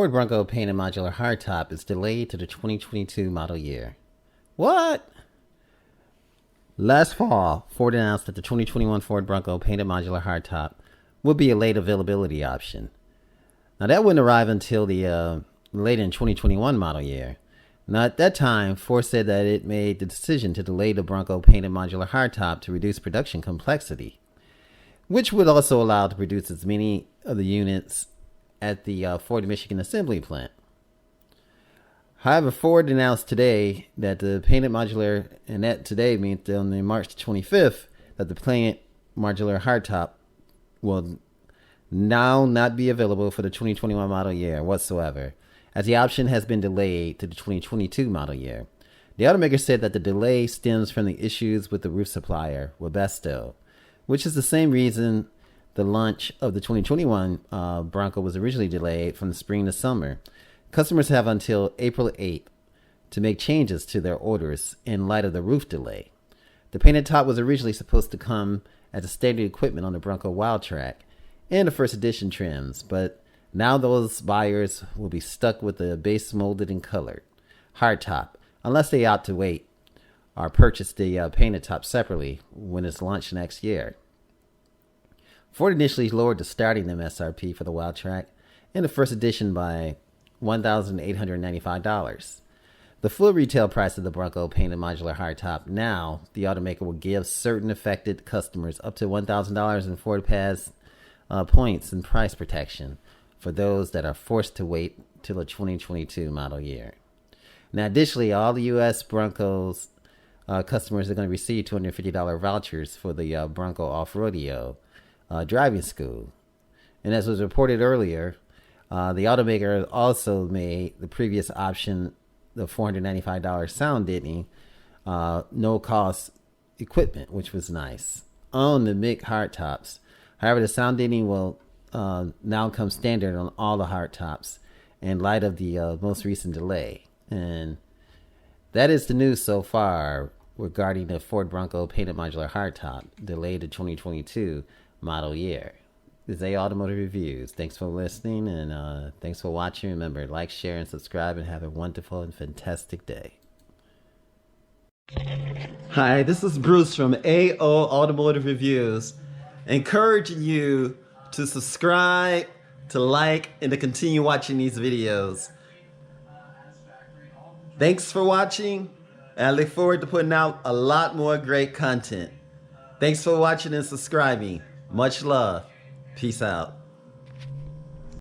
Ford Bronco painted modular hardtop is delayed to the 2022 model year. What? Last fall, Ford announced that the 2021 Ford Bronco painted modular hardtop would be a late availability option. Now, that wouldn't arrive until the late in 2021 model year. Now, at that time, Ford said that it made the decision to delay the Bronco painted modular hardtop to reduce production complexity, which would also allow to produce as many of the units at the Ford Michigan assembly plant. However, Ford announced today that the painted modular, and that today means on March 25th, that the painted modular hardtop will now not be available for the 2021 model year whatsoever, as the option has been delayed to the 2022 model year. The automaker said that the delay stems from the issues with the roof supplier, Webesto, which is the same reason the launch of the 2021 Bronco was originally delayed from the spring to summer. Customers have until April 8th to make changes to their orders in light of the roof delay. The painted top was originally supposed to come as a standard equipment on the Bronco Wildtrak and the first edition trims, but now those buyers will be stuck with the base molded and colored hardtop unless they opt to wait or purchase the painted top separately when it's launched next year. Ford initially lowered the starting MSRP for the Wildtrak and the first edition by $1,895. The full retail price of the Bronco painted modular hardtop. Now, the automaker will give certain affected customers up to $1,000 in Ford Pass points and price protection for those that are forced to wait till the 2022 model year. Now, additionally, all the U.S. Broncos customers are going to receive $250 vouchers for the Bronco Off-Rodeo driving school. And as was reported earlier, the automaker also made the previous option, the $495 sound deadening, no-cost equipment, which was nice, on the MIG hardtops. However, the sound deadening will now come standard on all the hardtops in light of the most recent delay. And that is the news so far regarding the Ford Bronco painted modular hardtop, delayed to 2022 model year. This is A Automotive Reviews. Thanks for listening, and thanks for watching. Remember, like, share, and subscribe, and have a wonderful and fantastic day. Hi, this is Bruce from AO Automotive Reviews, encouraging you to subscribe, to like, and to continue watching these videos. Thanks for watching, and I look forward to putting out a lot more great content. Thanks for watching and subscribing. Much love. Peace out.